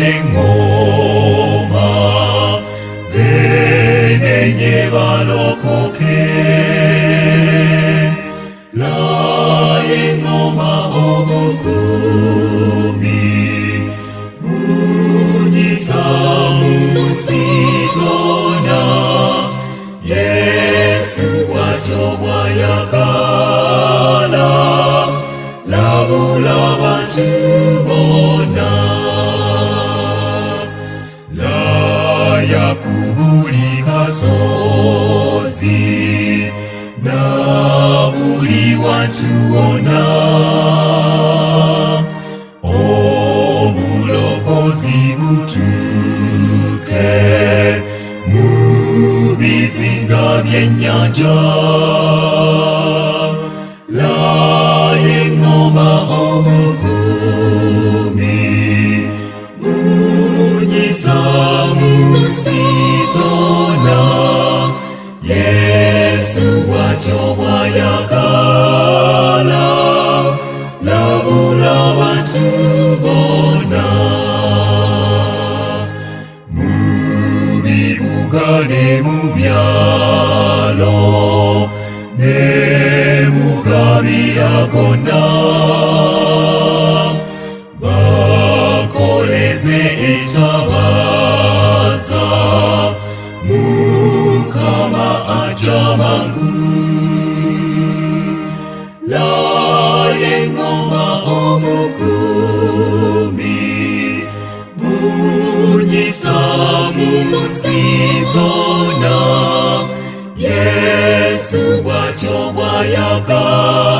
engoma benenye balokoke la engoma omukumi munyisa musizona Yesu wachobwa yakala labula bantu bona la yakubulika sozi na buli wantu bona obulokozi butuke mubizinga byennyanja la engoma omukumi munyisa musizona Yesu wachobwa yakala labula bantu bona mubibuga ne mubyalo ne mugabira gonna bakoleze etabaza Mukama ajamangu la engoma omukumi munyisa musizona Yesu wachobwa yakala